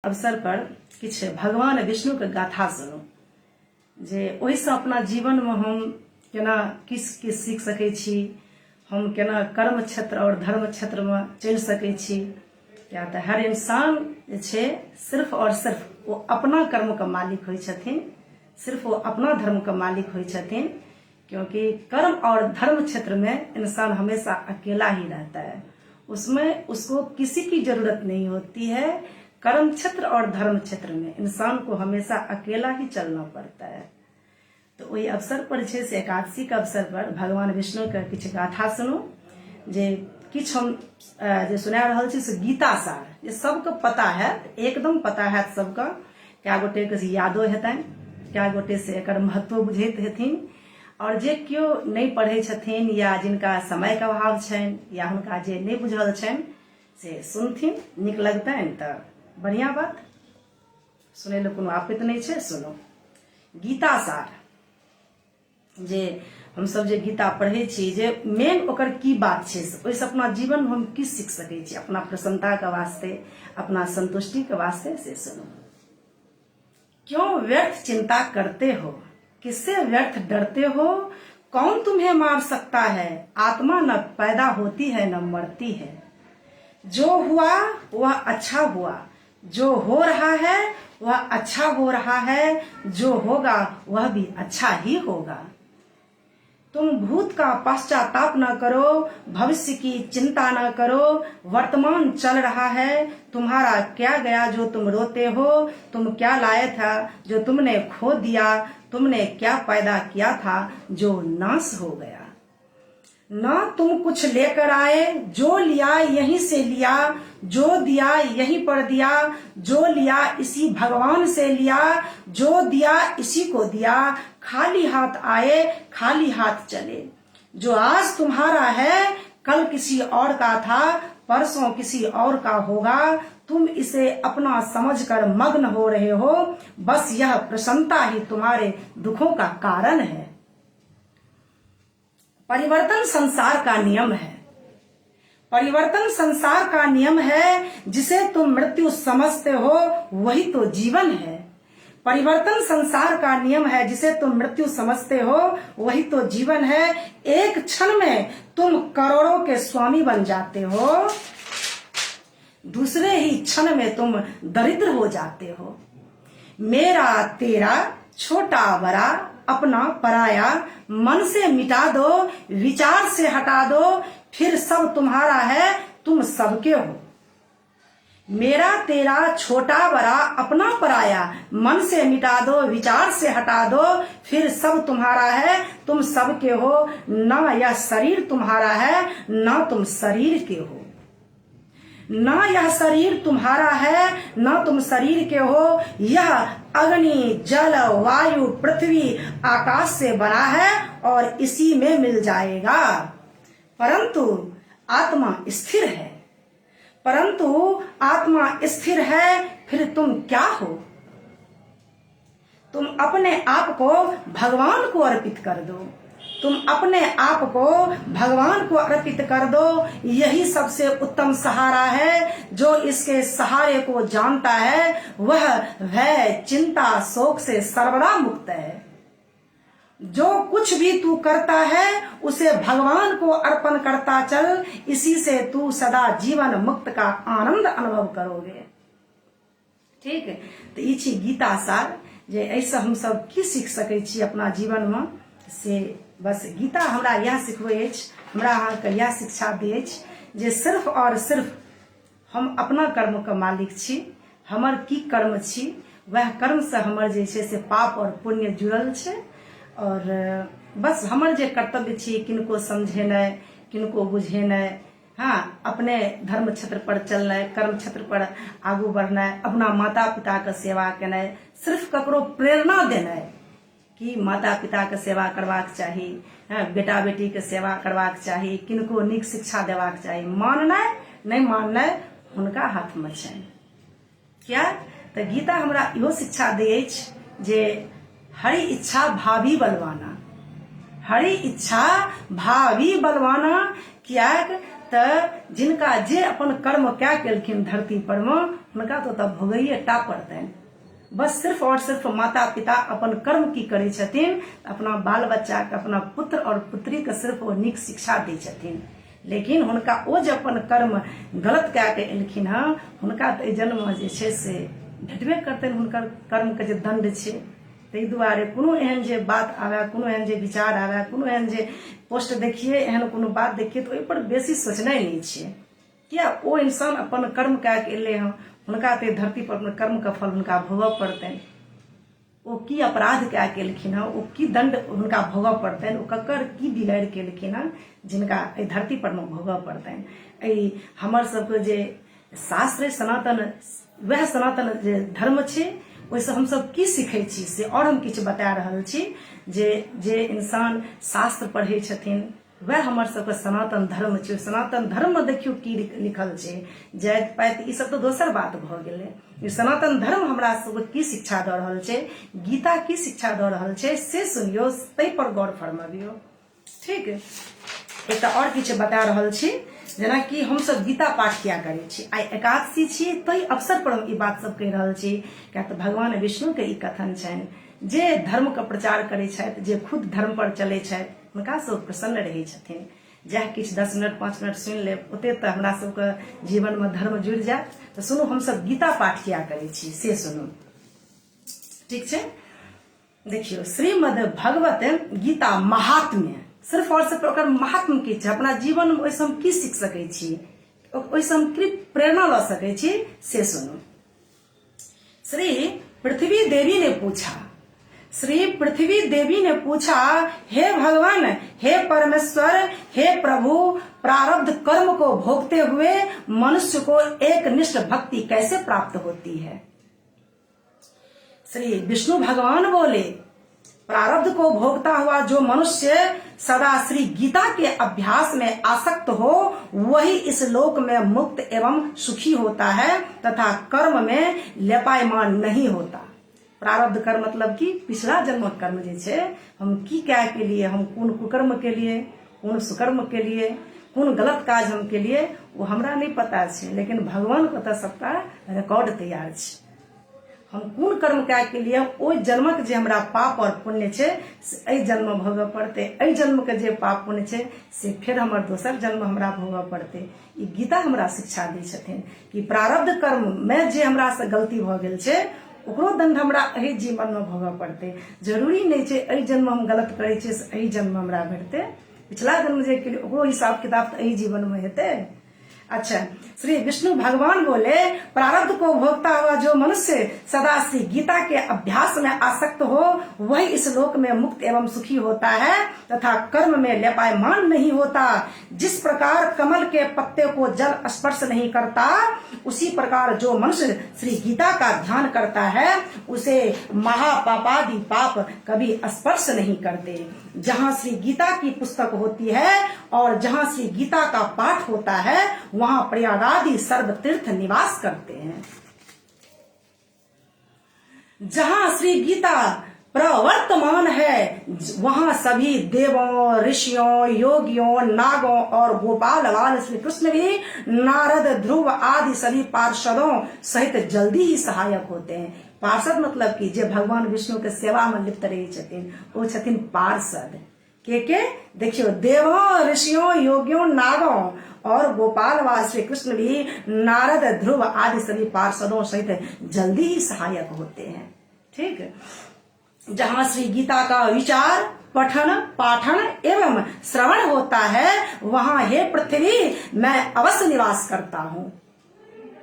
अवसर पर किछ भगवान विष्णु के गाथा सुनो जे ओहि से अपना जीवन में हम केना किस सीख सकै छी, हम केना कर्म क्षेत्र और धर्म क्षेत्र में चल सकै छी। क्या तो हर इंसान जे छे सिर्फ और सिर्फ वो अपना कर्म का मालिक होई छथिन, सिर्फ वो अपना धर्म का मालिक होई छथिन। क्योंकि कर्म और धर्म क्षेत्र में इंसान हमेशा अकेला ही रहता है, उसमें उसको किसी की जरूरत नहीं होती है। कर्म क्षेत्र और धर्म क्षेत्र में इंसान को हमेशा अकेला ही चलना पड़ता है। तो वही अवसर पर छे से एकादशी के अवसर पर भगवान विष्णु के किछ गाथा सुनो जे किछ हम जे सुना रहल छी से गीता सार ये सबके पता है, एकदम पता है सबका। क्या गोटे के यादो हेतन, क्या गोटे से एकर महत्व बुझैत हेथिन, और जे क्यों नहीं पढ़े छथिन या जिनका समय का अभाव छन या हुनका जे नहीं बुझल छन से सुनथिन, निक लगतन तो बढ़िया बात। सुने लो कोनो आपत्ति नहीं छे। सुनो गीता सार जे हम सब जे गीता पढ़े छी जे मेन ओकर की बात छे, ओइसे अपना जीवन में हम की सीख सके छी, अपना प्रसन्नता के वास्ते, अपना संतुष्टि के वास्ते से सुनो। क्यों व्यर्थ चिंता करते हो, किससे व्यर्थ डरते हो, कौन तुम्हें मार सकता है, आत्मा न पैदा होती है न मरती है। जो हुआ वह अच्छा हुआ, जो हो रहा है वह अच्छा हो रहा है, जो होगा वह भी अच्छा ही होगा। तुम भूत का पश्चाताप न करो, भविष्य की चिंता न करो, वर्तमान चल रहा है, तुम्हारा क्या गया जो तुम रोते हो, तुम क्या लाए था जो तुमने खो दिया, तुमने क्या पैदा किया था जो नाश हो गया। ना तुम कुछ लेकर आए, जो लिया यहीं से लिया, जो दिया यहीं पर दिया, जो लिया इसी भगवान से लिया, जो दिया इसी को दिया। खाली हाथ आए खाली हाथ चले। जो आज तुम्हारा है कल किसी और का था, परसों किसी और का होगा। तुम इसे अपना समझकर मग्न हो रहे हो, बस यह प्रसन्नता ही तुम्हारे दुखों का कारण है। परिवर्तन संसार का नियम है, परिवर्तन संसार का नियम है। जिसे तुम मृत्यु समझते हो वही तो जीवन है। परिवर्तन संसार का नियम है, जिसे तुम मृत्यु समझते हो वही तो जीवन है। एक क्षण में तुम करोड़ों के स्वामी बन जाते हो, दूसरे ही क्षण में तुम दरिद्र हो जाते हो। मेरा तेरा, छोटा बड़ा, अपना पराया, मन से मिटा दो, विचार से हटा दो, फिर सब तुम्हारा है, तुम सबके हो। मेरा तेरा, छोटा बड़ा, अपना पराया, मन से मिटा दो, विचार से हटा दो, फिर सब तुम्हारा है, तुम सबके हो। ना यह शरीर तुम्हारा है, ना तुम शरीर के हो। ना यह शरीर तुम्हारा है, ना तुम शरीर के हो। यह अग्नि, जल, वायु, पृथ्वी, आकाश से बना है और इसी में मिल जाएगा। परंतु आत्मा स्थिर है, परंतु आत्मा स्थिर है, फिर तुम क्या हो? तुम अपने आप को भगवान को अर्पित कर दो, तुम अपने आप को भगवान को अर्पित कर दो। यही सबसे उत्तम सहारा है। जो इसके सहारे को जानता है वह भय, चिंता, शोक से सर्वदा मुक्त है। जो कुछ भी तू करता है उसे भगवान को अर्पण करता चल, इसी से तू सदा जीवन मुक्त का आनंद अनुभव करोगे। ठीक है, तो ई छी गीता सार जे ऐसे हम सब की सीख सकै छी अपना जीवन में से। बस गीता हमरा यह सिखबै अछि, हमरा अहाँके यह शिक्षा दै अछि जे सिर्फ और सिर्फ हम अपना कर्म के मालिक छी। हमर की कर्म छी, वह कर्म से हमर जे छै से पाप और पुण्य जुड़ल छै। और बस हमर जे कर्तव्य छी किनको समझेनाइ, किनको बुझेनाइ, हाँ, अपने धर्म क्षेत्र पर चलनाइ, कर्म क्षेत्र पर आगू बढ़नाइ, अपना माता पिता के सेवा केनाइ, सिर्फ ककरो प्रेरणा देनाइ कि माता पिता के सेवा करबाक चाही, बेटा बेटी के सेवा करबाक चाही, किनको नीक शिक्षा देबाक चाही। माननाइ नहीं माननाइ हुनका हाथ में छनि। क्या तो गीता हमरा इहो शिक्षा दै अछि जे हरि इच्छा भावी बलवाना, हरि इच्छा भावी बलवाना। कियाक तो जिनका जे अपन कर्म क्या केलखिन धरती पर में हुनका तो तब भोगैये टा पड़तनि। बस सिर्फ और सिर्फ माता पिता अपन कर्म की करै छथिन, अपना बाल बच्चा के, अपना पुत्र और पुत्री के सिर्फ वो नीक शिक्षा दै छथिन। लेकिन हुनका ओ जे अपन कर्म गलत कए के एलखिन हँ, हुनका तऽ एहि जन्ममे जे छै से भेटबे करतनि हुनकर कर्मके जे दंड छै। ताहि दुआरे कोनो एहन जे बात आवे, कोनो एहन जे विचार आवे, कोनो एहन जे पोस्ट देखिए, एहन कोनो बात देखिए, तो ओहि पर बेसी सोचनाइ नहीं छै। किया ओ इंसान अपन कर्म कए के एलै हँ, हुनका तऽ धरती पर अपन कर्म के फल हुनका भोगऽ पड़तनि। ओ की अपराध कए के एलखिन हँ, ओ की दंड हुनका भोगऽ पड़तनि, ओ ककर की बिगाड़ि के एलखिन हँ जिनका एहि धरती पर में भोगऽ पड़तनि। एहि हमर सबके जे शास्त्र सनातन, वह सनातन जे धर्म छै, ओहिसँ हमसब की सीखै छी से और हम किछु बता रहल छी। जे इंसान शास्त्र पढ़ै छथिन वह हमर सबके सनातन धर्म छै। सनातन धर्म में देखियो की लिखल छै, जाति पाति ई सब तो दोसर बात भऽ गेलै। सनातन धर्म हमरा सबके की शिक्षा दऽ रहल छै, गीता की शिक्षा दऽ रहल छै, से सुनियो, ताहि पर गौर फरमाबियो। ठीक, एकटा और किछु बता रहल छी। जेनाकि हमसब गीता पाठ किया करै छी, आइ एकादशी छी, ताहि अवसर पर हम ई बात सब कहि रहल छी। किया तऽ भगवान विष्णु के ई कथन छनि, जे धर्म के प्रचार करै छथि, जे खुद धर्म पर चलै छथि, हुनका सब प्रसन्न रहै छथिन। जह किछु 10 मिनट 5 मिनट सुनि लेब, ओते तऽ हमरा सबके जीवन में धर्म जुड़ि जायत। तऽ सुनू, हमसब गीता पाठ किया करै छी से सुनू, ठीक छै। देखियो, श्रीमद् भगवत गीता महात्म्य, सिर्फ और सिर्फ ओकर महात्म की छै, अपना जीवन में ओहिसँ हम की सीख सकै छी, ओहिसँ हम की प्रेरणा लऽ सकै छी से सुनू। श्री पृथ्वी देवी ने पूछा, श्री पृथ्वी देवी ने पूछा, हे भगवान, हे परमेश्वर, हे प्रभु, प्रारब्ध कर्म को भोगते हुए मनुष्य को एक निष्ठ भक्ति कैसे प्राप्त होती है। श्री विष्णु भगवान बोले, प्रारब्ध को भोगता हुआ जो मनुष्य सदा श्री गीता के अभ्यास में आसक्त हो, वही इस लोक में मुक्त एवं सुखी होता है तथा कर्म में लेपायमान नहीं होता। प्रारब्ध कर्म मतलब कि पिछला जन्म कर्म जे छै, हम की क्या के लिए, हम कोन कुकर्म के लिए, कोन सुकर्म के लिए, कोन गलत काज हम के लिए, वो हमरा नहीं पता छै। लेकिन भगवान को तो सबका रिकॉर्ड तैयार छै। हम कोन कर्म क्या के लिए, ओ जन्मक जे हमरा पाप और पुण्य छै से एहि जन्म में भोगऽ पड़ते। एहि जन्म के जे पाप पुण्य छै से फिर हमर दोसर जन्म हमरा भोगऽ पड़ते। ई गीता हमरा शिक्षा दै छथिन कि प्रारब्ध कर्म में जे हमरा से गलती भऽ गेल छै, ओकरो दंड हमरा एहि जीवन में भोगऽ पड़ते। जरूरी नहीं छै एहि जन्म हम गलत करै छियै से एहि जन्म हमरा भेटते, पिछला जन्म जे केलियै ओकरो हिसाब किताब तऽ एहि जीवन में हेतै। अच्छा, श्री विष्णु भगवान बोले, प्रारब्ध को भोगता हुआ जो मनुष्य सदा श्री गीता के अभ्यास में आसक्त हो, वही इस लोक में मुक्त एवं सुखी होता है तथा कर्म में लेपायमान नहीं होता। जिस प्रकार कमल के पत्ते को जल स्पर्श नहीं करता, उसी प्रकार जो मनुष्य श्री गीता का ध्यान करता है, उसे महापापादि पाप कभी स्पर्श नहीं करते। जहाँ श्री गीता की पुस्तक होती है और जहाँ श्री गीता का पाठ होता है, वहां प्रयागादि सर्व तीर्थ निवास करते हैं। जहां श्री गीता प्रवर्तमान है, वहां सभी देवों, ऋषियों, योगियों, नागों और गोपाल बाल श्री कृष्ण भी नारद, ध्रुव आदि सभी पार्षदों सहित जल्दी ही सहायक होते हैं। पार्षद मतलब कि जे भगवान विष्णु के सेवा में लिप्त रहे छथिन, वो छथिन पार्षद। के देखियो, देवों, ऋषियों, योगियों, नागों और गोपाल व श्री कृष्ण भी नारद, ध्रुव आदि सभी पार्षदों सहित जल्दी ही सहायक होते हैं। ठीक, जहां श्री गीता का विचार, पठन, पाठन एवं श्रवण होता है, वहां हे पृथ्वी मैं अवश्य निवास करता हूँ।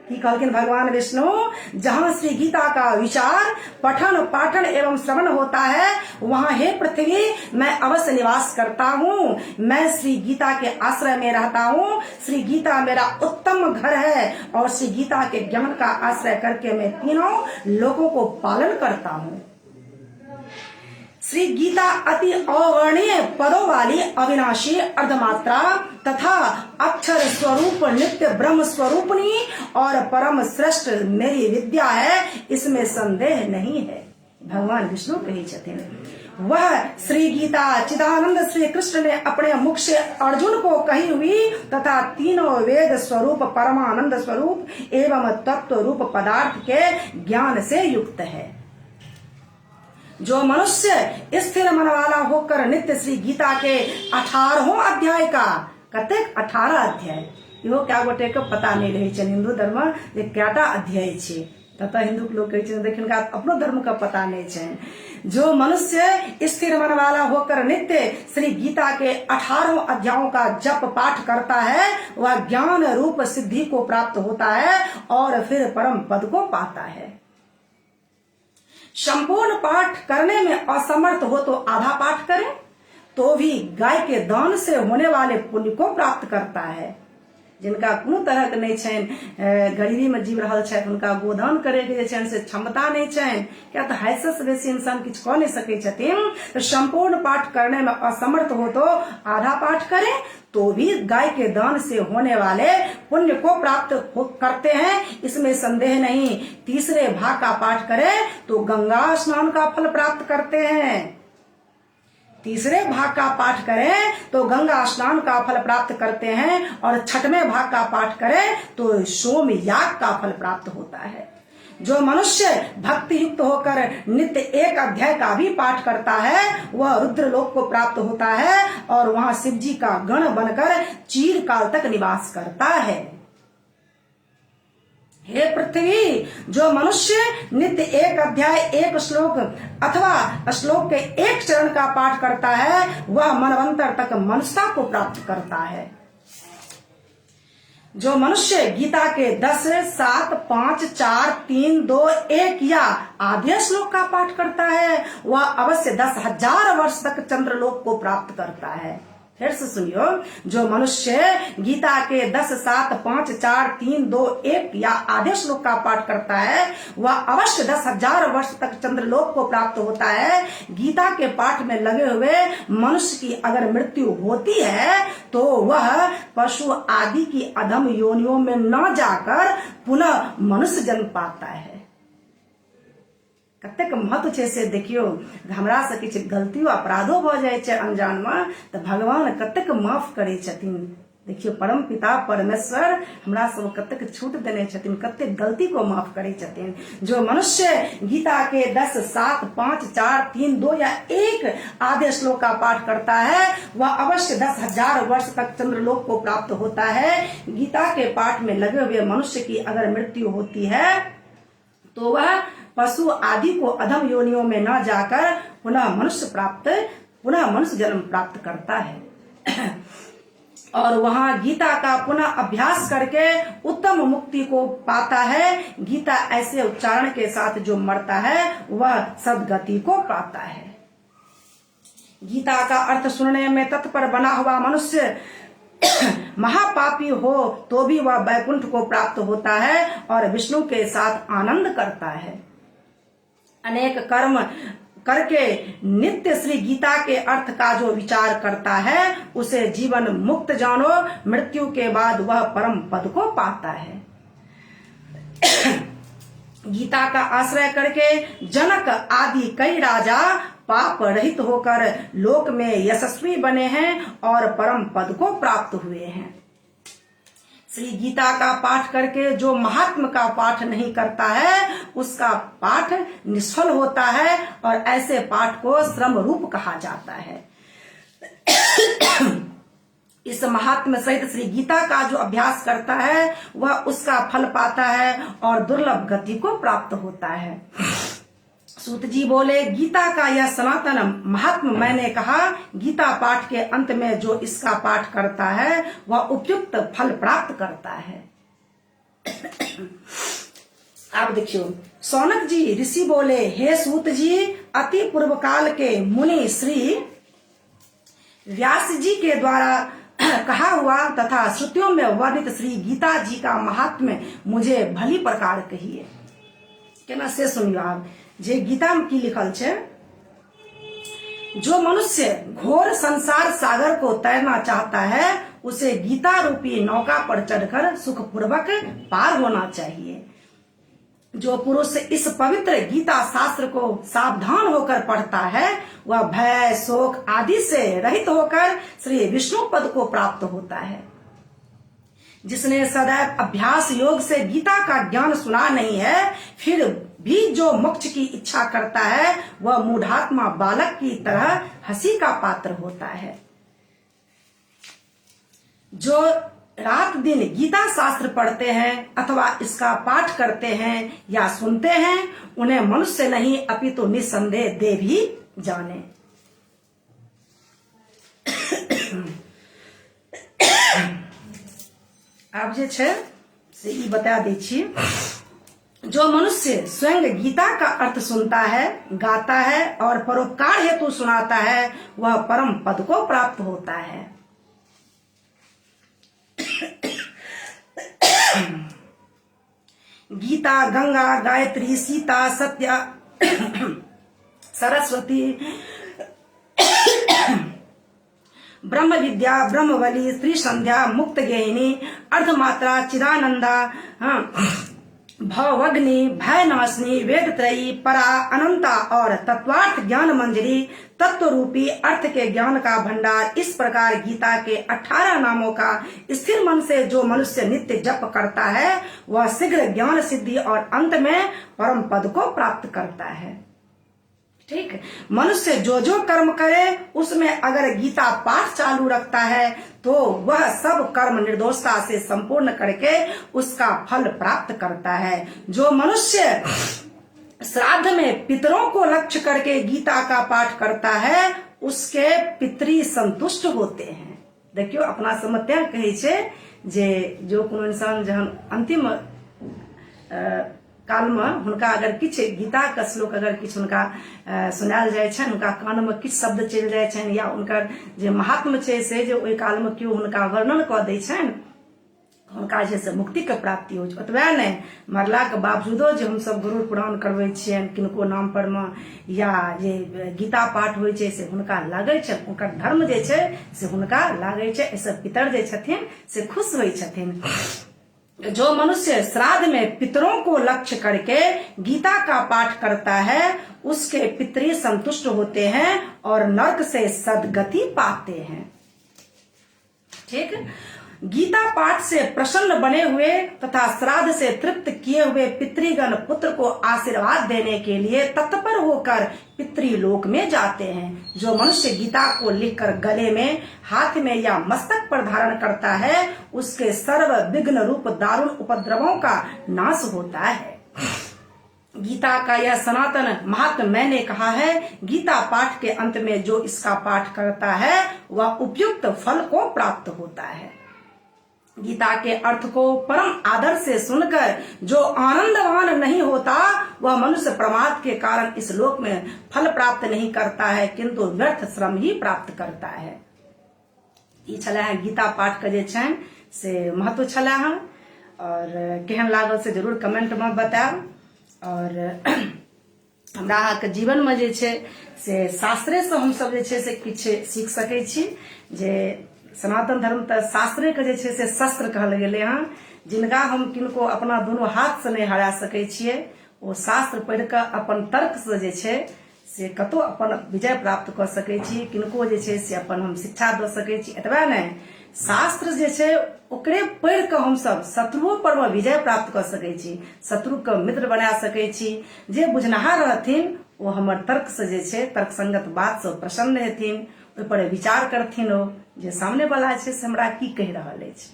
की कहलखिन भगवान विष्णु, जहां श्री गीता का विचार, पठन, पाठन एवं श्रवण होता है, वहां हे पृथ्वी मैं अवश्य निवास करता हूँ। मैं श्री गीता के आश्रय में रहता हूँ। श्री गीता मेरा उत्तम घर है और श्री गीता के ज्ञान का आश्रय करके मैं तीनों लोगों को पालन करता हूँ। श्री गीता अति अवर्णीय पदों वाली अविनाशी अर्धमात्रा तथा अक्षर स्वरूप नित्य ब्रह्म स्वरूपनी और परम श्रेष्ठ मेरी विद्या है, इसमें संदेह नहीं है। भगवान विष्णु कही छथिन। वह श्री गीता चिदानंद श्री कृष्ण ने अपने मुख से अर्जुन को कही हुई तथा तीनों वेद स्वरूप परमानंद स्वरूप एवं तत्व रूप पदार्थ के ज्ञान से युक्त है। जो मनुष्य स्थिर मन वाला होकर नित्य श्री गीता के 18 अध्याय का कतेक 18 अध्याय इहो क्या गोटे के पता नहीं रहे छे हिंदू धर्म जे क्याटा अध्याय छे तथा हिंदू लोग कहे छे देखिन का अपनो धर्म का पता नहीं छे। जो मनुष्य स्थिर मन वाला होकर नित्य श्री गीता के 18 अध्यायों का जप पाठ करता है वह ज्ञान रूप सिद्धि को प्राप्त होता है और फिर परम पद को पाता है। संपूर्ण पाठ करने में असमर्थ हो तो आधा पाठ करे तो भी गाय के दान से होने वाले पुण्य को प्राप्त करता है। जिनका कोनो तरह के नहीं छन गरीबी में जीव रहल छथि उनका गोदान करे के से क्षमता नहीं छन क्या तो हैसे से बेसी इंसान किछ कह नहीं सके छथिन तो संपूर्ण पाठ करने में असमर्थ हो तो आधा पाठ करे तो भी गाय के दान से होने वाले पुण्य को प्राप्त करते हैं, इसमें संदेह नहीं। तीसरे भाग का पाठ करे तो गंगा स्नान का फल प्राप्त करते हैं। तीसरे भाग का पाठ करें तो गंगा स्नान का फल प्राप्त करते हैं और छठवें भाग का पाठ करें तो सोम याग का फल प्राप्त होता है। जो मनुष्य भक्ति युक्त होकर नित्य एक अध्याय का भी पाठ करता है वह रुद्र लोक को प्राप्त होता है और वहां शिव जी का गण बनकर चीर काल तक निवास करता है। हे पृथ्वी, जो मनुष्य नित्य एक अध्याय एक श्लोक अथवा श्लोक के एक चरण का पाठ करता है वह मनवंतर तक मनुष्यता को प्राप्त करता है। जो मनुष्य गीता के 10, 7, 5, 4, 3, 2, 1 या आधे श्लोक का पाठ करता है वह अवश्य 10,000 वर्ष तक चंद्रलोक को प्राप्त करता है। फिर से सुनियो, जो मनुष्य गीता के 10, 7, 5, 4, 3, 2, 1 या आधे श्लोक का पाठ करता है वह अवश्य 10,000 वर्ष तक चंद्रलोक को प्राप्त होता है। गीता के पाठ में लगे हुए मनुष्य की अगर मृत्यु होती है तो वह पशु आदि की अधम योनियों में न जाकर पुनः मनुष्य जन्म पाता है। कतेक महत्व छे से देखियो, हमरा से किछ गलतियों अपराधो भ जाय छे अनजान में तो भगवान कतेक माफ करे छथिन। देखियो परम पिता परमेश्वर हमरा सब कतेक छूट देने छथिन, कतेक गलती को माफ करे छथिन। जो मनुष्य गीता के 10, 7, 5, 4, 3, 2 या 1 आधे श्लोक का पाठ करता है वह अवश्य 10,000 वर्ष तक चंद्रलोक को प्राप्त होता है। गीता के पाठ में लगे हुए मनुष्य की अगर मृत्यु होती है तो वह पशु आदि को अधम योनियों में न जाकर पुनः मनुष्य जन्म प्राप्त करता है और वहां गीता का पुनः अभ्यास करके उत्तम मुक्ति को पाता है। गीता ऐसे उच्चारण के साथ जो मरता है वह सद्गति को पाता है। गीता का अर्थ सुनने में तत्पर बना हुआ मनुष्य महापापी हो तो भी वह वैकुंठ को प्राप्त होता है और विष्णु के साथ आनंद करता है। अनेक कर्म करके नित्य श्री गीता के अर्थ का जो विचार करता है उसे जीवन मुक्त जानो, मृत्यु के बाद वह परम पद को पाता है। गीता का आश्रय करके जनक आदि कई राजा पाप रहित होकर लोक में यशस्वी बने हैं और परम पद को प्राप्त हुए हैं। श्री गीता का पाठ करके जो महात्म का पाठ नहीं करता है उसका पाठ निष्फल होता है और ऐसे पाठ को श्रम रूप कहा जाता है। इस महात्म सहित श्री गीता का जो अभ्यास करता है वह उसका फल पाता है और दुर्लभ गति को प्राप्त होता है। सूत जी बोले, गीता का यह सनातन महात्म मैंने कहा, गीता पाठ के अंत में जो इसका पाठ करता है वह उपयुक्त फल प्राप्त करता है। आप देखियो, सौनक जी ऋषि बोले, हे सूत जी, अति पूर्व काल के मुनि श्री व्यास जी के द्वारा कहा हुआ तथा श्रुतियों में वर्णित श्री गीता जी का महात्म्य मुझे भली प्रकार कहिए। केना से सुनियो आप, जे गीता में की लिखल छे, जो मनुष्य घोर संसार सागर को तैरना चाहता है उसे गीता रूपी नौका पर चढ़कर सुखपूर्वक पार होना चाहिए। जो पुरुष इस पवित्र गीता शास्त्र को सावधान होकर पढ़ता है वह भय शोक आदि से रहित होकर श्री विष्णु पद को प्राप्त होता है। जिसने सदैव अभ्यास योग से गीता का ज्ञान सुना नहीं है, फिर भी जो मोक्ष की इच्छा करता है वह मूढ़ात्मा बालक की तरह हंसी का पात्र होता है। जो रात दिन गीता शास्त्र पढ़ते हैं अथवा इसका पाठ करते हैं या सुनते हैं उन्हें मनुष्य नहीं अपितु निसंदेह देव ही जाने। आप जे छे से ई बता दै छी, जो मनुष्य स्वयं गीता का अर्थ सुनता है, गाता है और परोपकार हेतु सुनाता है वह परम पद को प्राप्त होता है। गीता, गंगा, गायत्री, सीता, सत्या, सरस्वती, ब्रह्म विद्या, ब्रह्मवली, स्त्री संध्या, मुक्त गेहिनी, अर्धमात्रा, चिदानंदा, भवग्नि, भयनाशिनी, वेद त्रयी, परा, अनंता और तत्वार्थ ज्ञान मंजरी, तत्व रूपी अर्थ के ज्ञान का भंडार, इस प्रकार गीता के 18 नामों का स्थिर मन से जो मनुष्य नित्य जप करता है वह शीघ्र ज्ञान सिद्धि और अंत में परम पद को प्राप्त करता है। ठीक, मनुष्य जो जो कर्म करे उसमें अगर गीता पाठ चालू रखता है तो वह सब कर्म निर्दोषता से संपूर्ण करके उसका फल प्राप्त करता है। जो मनुष्य श्राद्ध में पितरों को लक्ष्य करके गीता का पाठ करता है उसके पितरी संतुष्ट होते हैं। देखियो अपना समझते कहे छे जे जो कोनो इंसान जहन अंतिम काल में हुनका अगर किछ गीता का श्लोक अगर किछ हुनका सुनायल जाय छन, हुनका कान में किछ शब्द चल जाय छन या उनकर जे महात्म छे से जे ओई काल में क्यों हुनका वर्णन क दै छन हुनका जे से मुक्ति के प्राप्ति हो। ओतबे नहीं मरला के बावजूदो जे हम सब गुरु पुराण करबै छियन किनको नाम पर में या जे गीता पाठ होय छे से हुनका लागै छै, उनकर धर्म जे छे से हुनका लागै छै, ऐसे पितर जे छथिन से खुश होय छथिन। जो मनुष्य श्राद्ध में पितरों को लक्ष्य करके गीता का पाठ करता है उसके पितरी संतुष्ट होते हैं और नरक से सदगति पाते हैं। ठीक, गीता पाठ से प्रसन्न बने हुए तथा श्राद्ध से तृप्त किए हुए पितृगण पुत्र को आशीर्वाद देने के लिए तत्पर होकर पितृलोक में जाते हैं। जो मनुष्य गीता को लिखकर गले में, हाथ में या मस्तक पर धारण करता है उसके सर्व विघ्न रूप दारुण उपद्रवों का नाश होता है। गीता का यह सनातन महात्म मैंने कहा है। गीता पाठ के अंत में जो इसका पाठ करता है वह उपयुक्त फल को प्राप्त होता है। गीता के अर्थ को परम आदर से सुनकर जो आनंदवान नहीं होता वह मनुष्य प्रमाद के कारण इस लोक में फल प्राप्त नहीं करता है किंतु व्यर्थ श्रम ही प्राप्त करता है। ई छला है गीता पाठ के जे छन से महत्व छला है और केहन लागल से जरूर कमेंट में बताएब। और हमरा के जीवन में जे छे से शास्त्रे से हम सब जे छे से किछ सीख सकै छी। जे सनातन धर्म त शास्त्रे के जे छे से शस्त्र कहल गेले हँ, जिनका हम किनको अपना दोनों हाथ से नहीं हरा सकै छियै ओ शास्त्र पढ़ि के अपन तर्क से जे छे से कतो अपन विजय प्राप्त कर सकै छी, किनको जे छे से अपन हम शिक्षा द सकै छी। एतबे नहीं शास्त्र जे छे ओकरे पढ़ि के हम सब शत्रुओं पर में विजय प्राप्त कर सकै छी, शत्रु के मित्र बना सकै छी। जे बुझनहार रहथिन वो हमर तर्क से जे छे तर्क संगत बात से प्रसन्न हेथिन, ओइ पर विचार करथिन ओ जे सामने वाला छे से हमरा की कहि रहल अछि।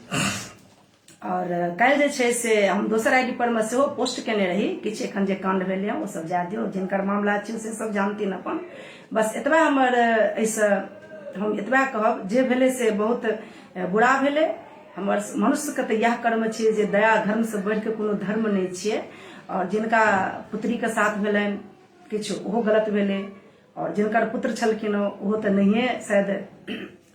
और कल जे छे से हम दोसर आईडी पर में सेहो पोस्ट केने रही किछ एखन जे कांड भेलै वो सब जा दियो, जिनकर मामला छै से सब जानथिन अपन। बस एतबा हमर ऐसे हम एतबा कहब जे भेलै से बहुत बुरा भेलै। हमर मनुष्य के तऽ यह कर्म छै जे दया धर्म से बढ़ के कोनो धर्म नहीं छियै। और जिनका पुत्री के साथ भेलनि किछु ओहो गलत भेलै और जिनकर पुत्र छलखिन ओहो तऽ नहिए शायद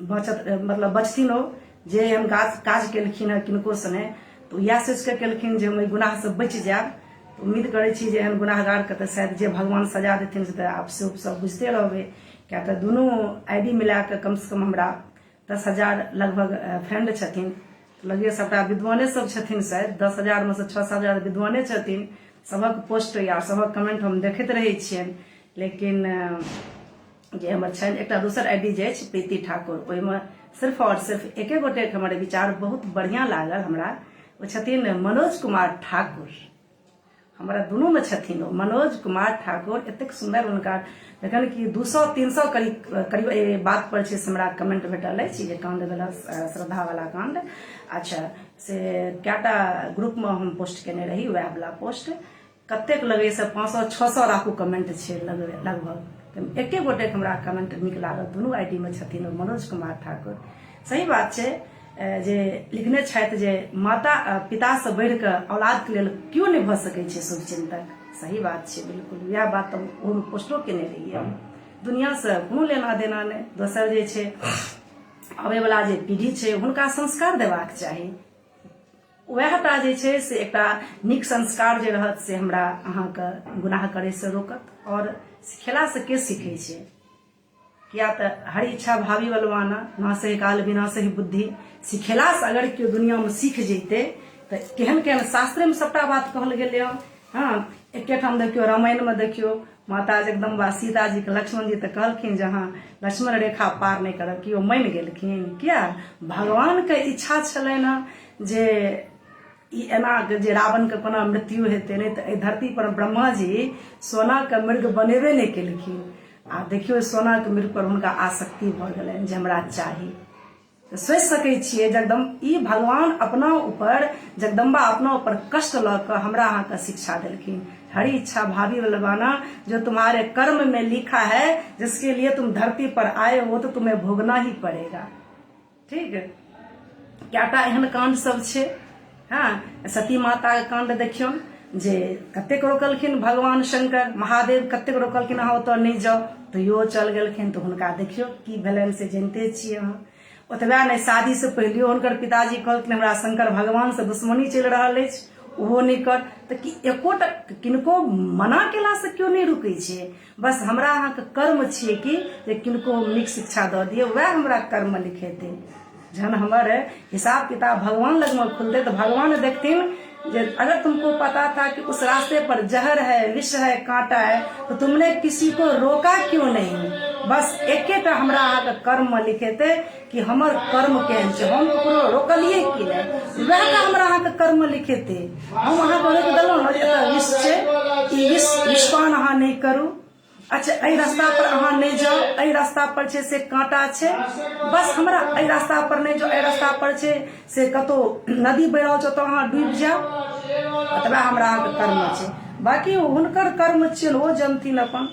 बचत मतलब बचथिन ओ जे एहन काज केलखिन है किनको सने तो इएह सोच के केलखिन जे हम गुनाह से बचि जायब। तो उम्मीद करै छी जे एहन गुनाहगार के तऽ शायद जे भगवान सजा देथिन से आप सब बुझते रहबै। क्या तऽ दुनू आईडी मिला के कम से कम हमरा 10,000 लगभग फ्रेंड छथिन, लगे सबटा विद्वाने सब छथिन, शायद 10,000 में से 6,000 विद्वाने छथिन। सबक पोस्ट या सबक कमेंट हम देखैत रहै छियनि, लेकिन जे हमर छनि एकटा दोसर आईडी जे अछि प्रीति ठाकुर, ओहिमे सिर्फ और सिर्फ एके गोटे के हमर विचार बहुत बढ़िया लागल हमरा। ओ छथिन मनोज कुमार ठाकुर, हमारा दुनू में छथिन मनोज कुमार ठाकुर। एतेक सुंदर हुनका जखन कि 200-300 करीब बात पर छै से हमरा कमेंट भेटल अछि जे कांड भेल श्रद्धा वाला कांड। अच्छा से कएटा ग्रुप में हम पोस्ट केने रही, वएह वाला पोस्ट कतेक लगे से 500-600 राखू कमेंट छै लगभग। एके गोटे के हमरा कमेंट नीक लागल, दुनू आईडी में छथिन मनोज कुमार ठाकुर। सही बात छै जे लिखने छथि जे माता पिता से बढ़ के औलाद के लेल क्यों नहीं भ सकै छै शुभचिंतक। सही बात छै, बिल्कुल यह बात हम पोस्टो केने रहिए। दुनिया से कोनो लेना देना नहीं। दोसर जे छै आबे वाला जे पीढ़ी छै हुनका संस्कार देबाक चाही, वएहटा जे छै से एकटा नीक संस्कार जे रहत से हमरा अहाँके गुनाह करे से रोकत। और सिखेला से के सीखे छै, किया त हर इच्छा भावी बलवाना ना सही काल बिना सही बुद्धि। सिखेला से अगर केओ दुनिया में सीख जैते तो केहन केहन शास्त्र में सबटा बात कहल गेलै। हाँ एकेठाम देखियो रामायण में देखियो माता जगदम्बा सीता जी के लक्ष्मण जी तो कहलखिन जहाँ लक्ष्मण रेखा पार नहीं करब, कि मान गेलखिन। किया भगवान के इच्छा छलनि जे ई एना जे रावण के कोना मृत्यु हेतै, नहीं तो धरती पर ब्रह्मा जी सोना के मृग बनेबे नहीं केलखिन। आ देखियो सोना के मृग पर हुनका आसक्ति भ गेलनि जे हमरा चाही। तो सोचि सकै छियै ई भगवान अपना ऊपर जगदम्बा अपना ऊपर कष्ट ल के हमरा अहाँ के शिक्षा देलखिन। हरी इच्छा भावी बलवाना, जो तुम्हारे कर्म में लिखा है, जिसके लिए तुम धरती पर आए हो तो तुम्हें भोगना ही पड़ेगा। ठीक है, क्याटा एहन कांड सब छै। हाँ सती माता के कांड देखियो जे कतेक रोकलखिन भगवान शंकर महादेव, कतेक रोकलखिन अहाँ ओतऽ नहीं जाओ, तो यो चल गेलखिन। तो हुनका देखियो की भेलनि से जानते छियै अहाँ। ओतबे नहीं, शादी से पहले हुनकर पिताजी कहलखिन हमरा शंकर भगवान से दुश्मनी चलि रहल अछि, ओहो नहीं कर। तो कि एकोटा किनको मना केला से क्यों नहीं रुकै छै। बस हमरा अहाँ के कर्म छियै कि जे किनको नीक शिक्षा दऽ दिए, वह हमरा कर्म लिखेते। जहन हमर हिसाब किताब भगवान लग में खुलते तो भगवान देखथिन जे अगर तुमको पता था कि उस रास्ते पर जहर है, विष है, कांटा है, तो तुमने किसी को रोका क्यों नहीं। बस एकेटा हमरा अहाँ के कर्म में लिखेते कि हमर कर्म केहन छै, हम ककरो रोकलिए कि नहीं, वएह हमरा अहाँ के कर्म लिखेते। हम अहाँ के रोक देलहुँ ने एतऽ विष छै, ई विषपान अहाँ नहीं करू। अच्छा एहि रास्ता पर अहाँ नहीं जाओ, एहि रास्ता पर छै से कांटा छै, बस हमरा एहि रास्ता पर नहीं जाओ, एहि रास्ता पर छै से कतो नदी बहि रहल छै तो अहाँ डूबि जाओ। ओतबे हमरा अहाँ के कर्म छै, बाकी हुनकर कर्म छियनि ओ जनथिन अपन।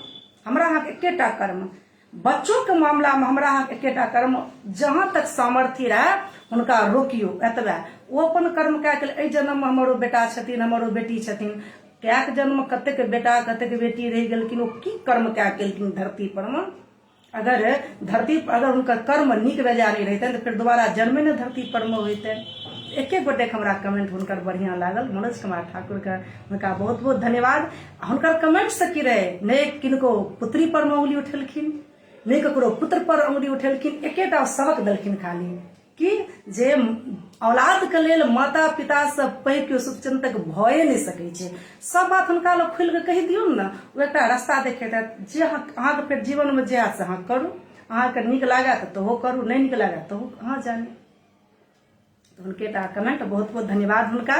हमरा अहाँ के एकेटा कर्म। बच्चों के मामला में हमरा अहाँ के एकेटा कर्म, जहां तक सामर्थ्य रहे हुनका रोकियो एतबे। ओ अपन कर्म कए के एहि जन्म में हमरो बेटा छथिन, हमरो बेटी छथिन, कएक जन्म कतेक बेटा कतेक बेटी रहि गेलखिन, ओ की कर्म कए केलखिन धरती पर में। अगर धरती पर अगर हुनकर कर्म नीक बेजा नहीं रहते तो फिर दोबारा जन्मे ने धरती पर में होते। एके गोटे के हमरा कमेंट हुनकर बढ़िया लागल, मनोज कुमार ठाकुर के हुनका बहुत बहुत धन्यवाद। हुनकर कमेंट से की रहे, नहीं किनको पुत्री पर में उंगली उठेलखिन, नहीं ककरो पुत्र पर उंगली उठेलखिन, एकेटा सबक देलखिन खाली कि जे औलाद के लेल माता पिता से पैघ के शुभचिंतक भए नहीं सकै छै। सब बात हुनका लोग खुल के कहि दियौ ने, वो एकटा रास्ता देखेता जे अहाँ के फेर जीवन में जे से अहाँ करू, अहाँ के नीक लागत तो करू, नहीं नीक लागत तो अहाँ जाने। तो हुनकेटा कमेंट बहुत बहुत धन्यवाद हुनका।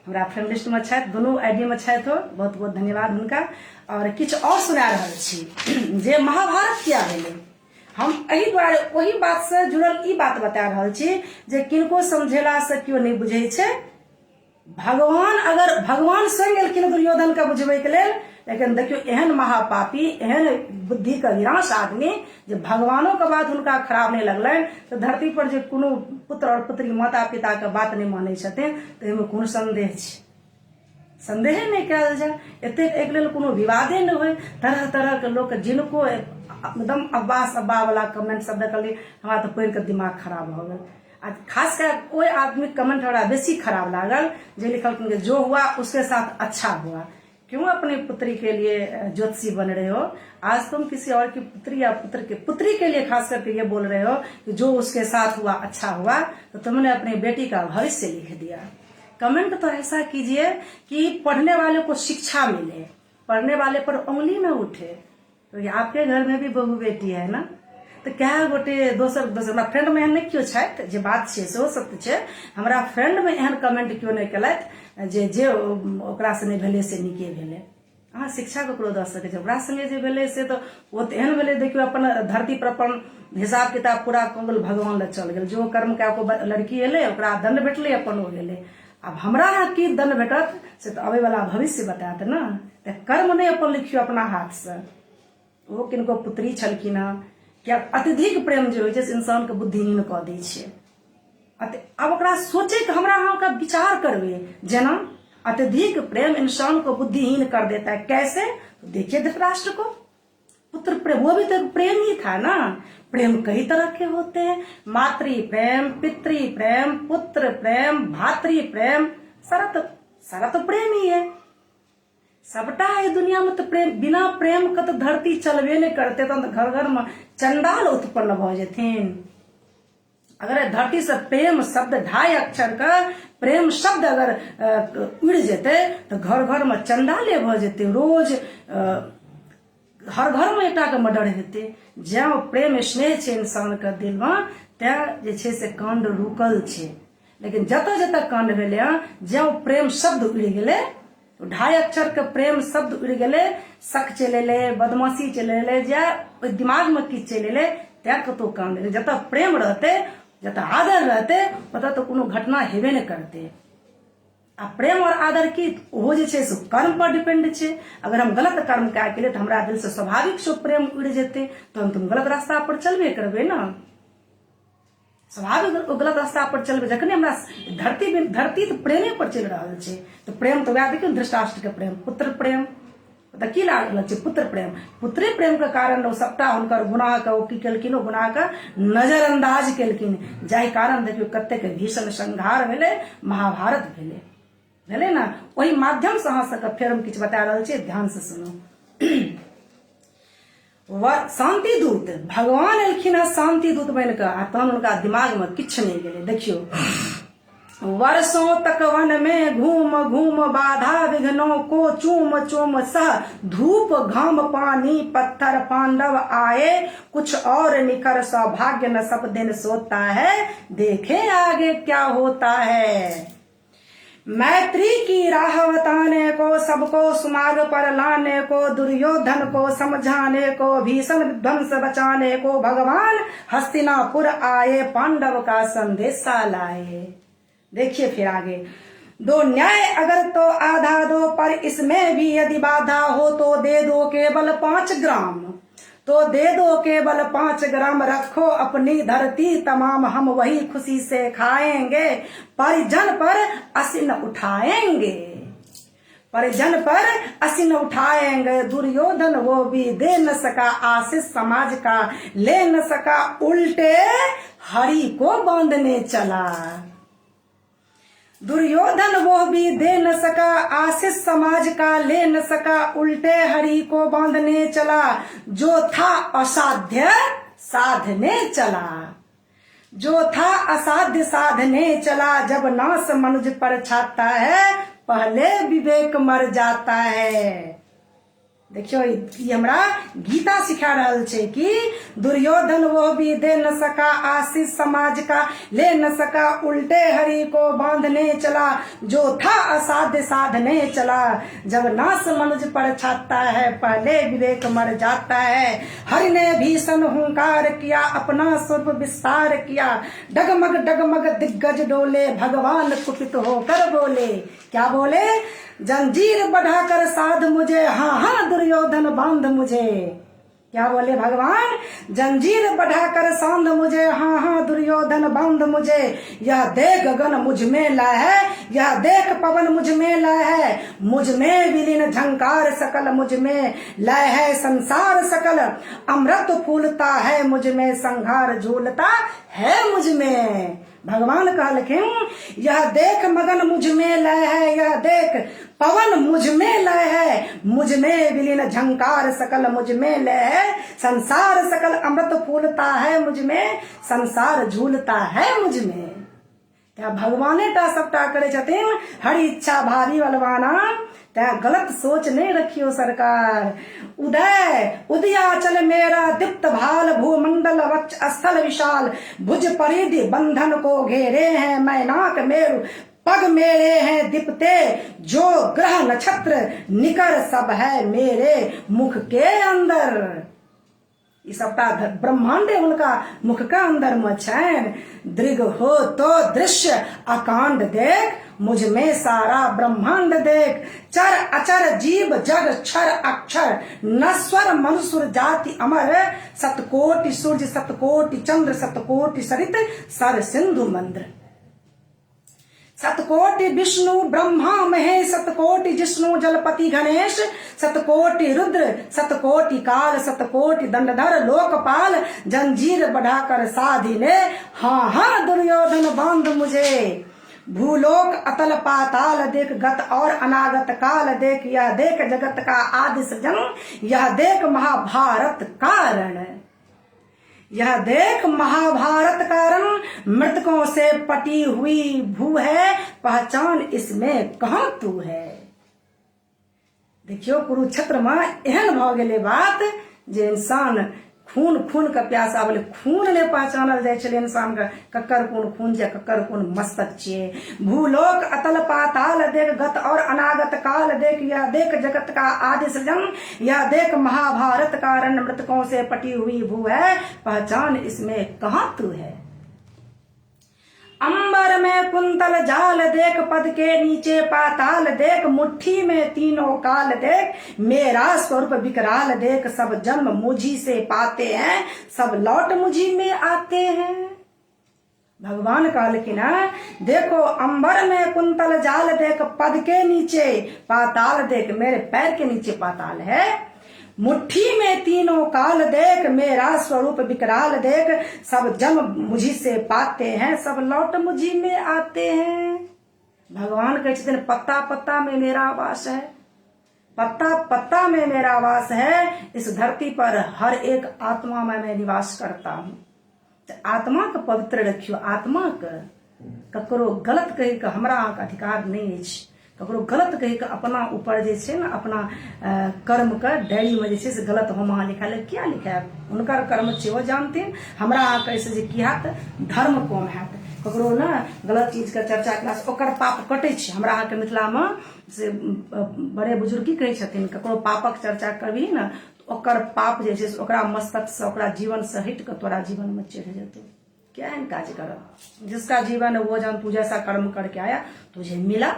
हमरा फ्रेंड लिस्ट में छथि, दुनू आईडी में छथि, बहुत बहुत धन्यवाद हुनका। और किछु और सुना रहल छी जे महाभारत किया भेलै। हम एही दुआरे वही बात से जुड़ल ई बात बता रहल छी जे किनको समझेला से क्यों नहीं बुझे छै। भगवान अगर भगवान स्वयं गेलखिन दुर्योधन के बुझबे के लेल, लेकिन देखियो एहन महापापी, एहन बुद्धि के विनाश आदमी जे भगवानों के बात हुनका खराब नहीं लगलनि, तो धरती पर जे कोनो पुत्र और पुत्री माता पिता के बात नहीं मानै छथिन तो एहिमे कोन संदेह छै। संदेह नहीं कयल जाय, एते एक लेल कोनो विवादे नहीं होय। तरह तरह के लोग जिनको एकदम अब्बा वाला कमेंट सब देखलिए, हमारा तो पढ़ के दिमाग खराब हो गया। खास कर कोई आदमी कमेंट हमरा बेसी खराब लागल जे लिखल जो हुआ उसके साथ अच्छा हुआ। क्यों अपनी पुत्री के लिए ज्योतिषी बन रहे हो? आज तुम किसी और की पुत्री या पुत्री के लिए खास करके ये बोल रहे हो कि जो उसके साथ हुआ अच्छा हुआ, तो तुमने अपनी बेटी का भविष्य लिख दिया। कमेंट तो ऐसा कीजिए कि पढ़ने वाले को शिक्षा मिले, पढ़ने वाले पर उंगली न उठे। तो आपके घर में भी बहू बेटी है ना, तो क्या गोटे दोसर हमरा फ्रेंड में एहन नहीं क्यों छथि जे बात छै सेहो सत्य छै, हमरा फ्रेंड में एहन कमेंट क्यों नहीं केलथि जे ओकरा से नहीं भेलै से नीके भेलै। अहाँ शिक्षा ककरो दऽ सकै छै, ओकरा संगे जे भेलै से तऽ ओ तऽ एहन भेलै, देखियौ अपन धरती पर अपन हिसाब किताब पूरा कऽ गेल, भगवान लग चल गेल, जो कर्म कए को लड़की एलै ओकरा दंड भेटलै, अपन ओ गेलै। आब हमरा की दंड भेटत से तऽ आबै वाला भविष्य बतायत ने। तऽ कर्म नहीं अपन लिखियो अपना हाथ से। ओ किनको पुत्री छलखिन हँ, क्या अत्यधिक प्रेम जो होइ छै से इंसान के बुद्धिहीन कऽ दै छै। अब ओकरा सोचे के हमरा अहाँ का विचार करबे, जेना अत्यधिक प्रेम इंसान को बुद्धिहीन कर देता है। कैसे? तो देखिए धृतराष्ट्र को, पुत्र प्रेम, वो भी तो प्रेम ही था ना। प्रेम कई तरह के होते हैं, मातृ प्रेम, पितृ प्रेम, पुत्र प्रेम, भातृ प्रेम, सारा तो प्रेम ही है। सबटा है दुनिया में तो प्रेम, बिना प्रेम का तो धरती चलबे नहीं करते, तो घर घर में चंडाल उत्पन्न भ जेथिन। अगर धरती से प्रेम शब्द 2.5 अक्षर का प्रेम शब्द अगर उड़ जेते तो घर घर में चंडाले भ जेते, रोज हर घर में एकटा के मर्डर हेते। ज्याँ प्रेम स्नेह छै इंसान के दिल में, त्या जे छै से कांड रुकल छै। लेकिन जतऽ जतऽ कांड भेलै हँ, ज्याँ प्रेम शब्द उड़ गेलै, 2.5 अक्षर के प्रेम शब्द उड़ गेलै, शक चलि एलै, बदमाशी चलि एलै, या दिमाग में किछु चलि एलै, त्या कतौ कांड भेलै। जतऽ प्रेम रहते, जतऽ आदर रहते, ओतऽ तो कोनो घटना हेबे नहीं करते। आ प्रेम और आदर की ओहो जे छै से कर्म पर डिपेंड छै। अगर हम गलत कर्म कए केलियै तो हमरा दिल से स्वाभाविक से प्रेम उड़ जेते, तो हम तुम गलत रास्ता पर चलबे करबे ना। स्वाभाविक गलत रास्ता पर चलबे, जखने हमरा धरती तो प्रेमे पर चल रहल छै, तो प्रेम तो वएह देखियौ धृतराष्ट्र के प्रेम, पुत्र प्रेम तऽ की लागल छै, पुत्र प्रेम। पुत्रे प्रेम के कारण ओ सबटा हुनकर गुनाह के ओ की केलखिन, ओ गुनाह के नजरअंदाज केलखिन, जाहि कारण देखियौ कतेक भीषण संहार भेलै, महाभारत भेलै ना। ओहि माध्यम से अहाँ सबके फेर हम किछु बता रहल छियै, ध्यान से सुनू। शांति दूत भगवान एलखिन है शांति दूत बन के, आ तहन हुनका दिमाग में किछु नहीं गेलै। देखियो, वर्षों तक वन में घूम घूम बाधा विघ्नों को चूम चूम सह, धूप घाम पानी पत्थर पांडव आए, कुछ और निखर सौभाग्य न सब दिन सोता है, देखे आगे क्या होता है। मैत्री की राह बताने को, सबको सुमार्ग पर लाने को, दुर्योधन को समझाने को, भीषण विध्वंस बचाने को, भगवान हस्तिनापुर आए, पांडव का संदेशा लाए। देखिए फिर आगे, दो न्याय अगर तो आधा दो, पर इसमें भी यदि बाधा हो तो दे दो केवल 5 ग्राम, तो दे दो केवल 5 ग्राम, रखो अपनी धरती तमाम, हम वही खुशी से खाएंगे, परिजन पर असिन उठाएंगे, परिजन पर असिन उठाएंगे। दुर्योधन वो भी दे न सका आशीष समाज का, ले न सका उल्टे हरि को बांधने चला। दुर्योधन वो भी दे न सका आशीष समाज का, ले न सका उल्टे हरि को बांधने चला, जो था असाध्य साधने चला, जो था असाध्य साधने चला, जब नाश मनुज पर छाता है, पहले विवेक मर जाता है। देखियो ये हमरा गीता सिखा रहल छै कि दुर्योधन वो भी दे न सका आशीष समाज का, ले न सका उल्टे हरि को बांधने चला, जो था असाध्य साधने चला, जब नाश मनुज पर छाता है, पहले विवेक मर जाता है। हरि ने भीषण हुंकार किया, अपना स्वरूप विस्तार किया, डगमग डगमग दिग्गज डोले, भगवान कुपित होकर बोले। क्या बोले? जंजीर बढ़ाकर साध मुझे, हाँ हाँ दुर्योधन बांध मुझे। क्या बोले भगवान? जंजीर बढ़ाकर साध मुझे, हाँ हाँ दुर्योधन बांध मुझे। यह देख गगन मुझ में लय है, यह देख पवन मुझ में लय है, मुझ में विलीन झंकार सकल, मुझ में लय है संसार सकल, अमृत फूलता है मुझ में, संहार झूलता है मुझ में। भगवान कहलखिन यह देख मगन मुझ में लय है, यह देख पवन मुझ में लय है, मुझ में विलीन झंकार सकल, मुझ में लय है संसार सकल, अमृत फूलता है मुझ में, संसार झूलता है मुझ में। त्या भगवाने टा सबटा करे छथिन, हर इच्छा भारी बलवाना, त्या गलत सोच नहीं रखियो सरकार। उदय उदयाचल मेरा दीप्त भाल, भूमंडल वक्ष स्थल विशाल, भुज परिधि बंधन को घेरे हैं, मैनाक मेरु पग मेरे हैं दीप्ते, जो ग्रह नक्षत्र निकर सब है मेरे मुख के अंदर। ये सबटा ब्रह्मांड उनका मुख का अंदर में छैन। दृग हो तो दृश्य अकांड देख, मुझ में सारा ब्रह्मांड देख। चर अचर जीव जग क्षर अक्षर, नश्वर मनुष्य जाति अमर, सतकोटि सूर्य सतकोटि चंद्र, सतकोटि सरित सर सिंधु मंद्र। सतकोटि विष्णु ब्रह्मा महेश, सतकोटि जिष्णु जलपति गणेश, सतकोटि रुद्र सतकोटि काल, सतकोटि दंडधर लोकपाल, जंजीर बढ़ाकर साधी ने, हाँ हाँ दुर्योधन बांध मुझे। भूलोक अतल पाताल देख, गत और अनागत काल देख, यह देख जगत का आदि सृजन, यह देख महाभारत कारण, यह देख महाभारत कारण, मृतकों से पटी हुई भू है, पहचान इसमें कहां तू है। देखियो कुरुक्षेत्र में एहन भ गेले बात जे इंसान खून खून का प्यासा बोले, खून ने पहचानल जाय छले इंसान का, कक्कर कोन खून जे कक्कर कोन मस्तक छिए। भूलोक अतल पाताल देख, गत और अनागत काल देख, यह देख जगत का आदि सृजन, यह देख महाभारत कारण, मृतकों से पटी हुई भू है, पहचान इसमें कहां तू है। अंबर में कुंतल जाल देख, पद के नीचे पाताल देख, मुट्ठी में तीनों काल देख, मेरा स्वरूप विकराल देख, सब जन्म मुझी से पाते हैं, सब लौट मुझी में आते हैं। भगवान काल की ना देखो, अंबर में कुंतल जाल देख, पद के नीचे पाताल देख, मेरे पैर के नीचे पाताल है। मुट्ठी में तीनों काल देख, मेरा स्वरूप विकराल देख, सब जन्म मुझी से पाते हैं, सब लौट मुझी में आते हैं। भगवान कहते हैं पत्ता पत्ता में मेरा वास है, पत्ता पत्ता में मेरा वास है, इस धरती पर हर एक आत्मा में मैं निवास करता हूँ। तो आत्मा को पवित्र रखियो, आत्मा का ककरो गलत कहे का हमरा अधिकार नहीं है। ककरो गलत कहे के अपना ऊपर जे छे ना, अपना कर्म का डायरी में जे से गलत हम अहाँ लिखा ले, क्या लिखा है उनका कर्म छे वो जानते हैं। हमरा अहाँ कैसे जे की हाथ धर्म कम हैत, ककरो ना गलत चीज का चर्चा क्लास ओकर पाप कटे छे। हमरा अहाँ के मिथिला में से बड़े बुजुर्गी कहे छथिन, ककरो पापक चर्चा करबी ना ओकर पाप जे छे ओकरा मस्तक से, ओकरा जीवन से हट के तोरा जीवन में चढ़ जतो। क्या है काज करो, जिसका जीवन है वो जान तू जैसा कर्म करके आया तुझे मिला,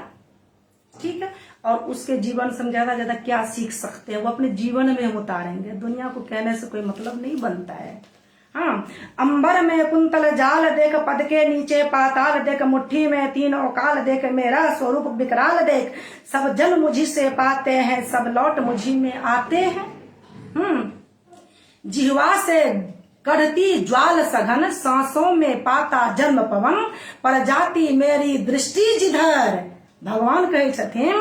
ठीक है। और उसके जीवन से हम ज्यादा ज्यादा क्या सीख सकते हैं वो अपने जीवन में हम उतारेंगे। दुनिया को कहने से कोई मतलब नहीं बनता है। हाँ, अंबर में कुंतल जाल देख, पद के नीचे पाताल देख, मुट्ठी में तीनों काल देख, मेरा स्वरूप विकराल देख, सब जन मुझी से पाते हैं, सब लौट मुझी में आते हैं। जिह्वा से कढ़ती ज्वाल सघन, सांसों में पाता जन्म पवन, पर जाती मेरी दृष्टि जिधर। भगवान कहे छथिन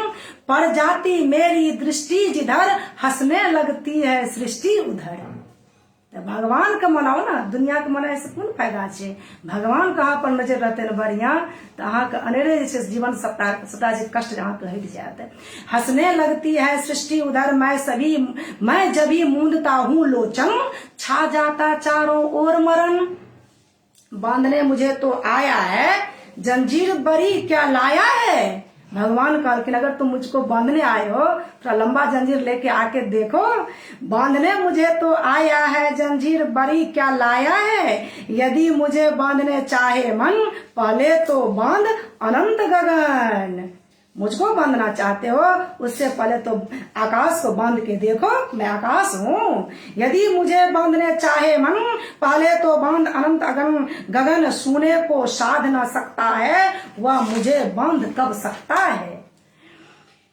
पर जाती मेरी दृष्टि जिधर, हंसने लगती है सृष्टि उधर। तो भगवान का मनाओ ना, दुनिया के मनाए से कौन फायदा छे। भगवान कहाँ पर नजर रहते न बढ़िया तो अहाँ के अनेरे जीवन सता कष्ट जहाँ के हट जाते। हंसने लगती है सृष्टि उधर, मैं जभी मूंदता हूँ लोचन, छा जाता चारों ओर मरण। बांधने मुझे तो आया है, जंजीर बड़ी क्या लाया है। भगवान काल कि अगर तुम मुझको बांधने आए हो, थोड़ा लंबा जंजीर लेके आके देखो। बांधने मुझे तो आया है, जंजीर बड़ी क्या लाया है। यदि मुझे बांधने चाहे मन, पहले तो बांध अनंत गगन। मुझको बांधना चाहते हो उससे पहले तो आकाश को बांध के देखो, मैं आकाश हूँ। यदि मुझे बांधने चाहे मन, पहले तो बांध अनंत गगन। सुने को साध न सकता है, वह मुझे बांध कब सकता है।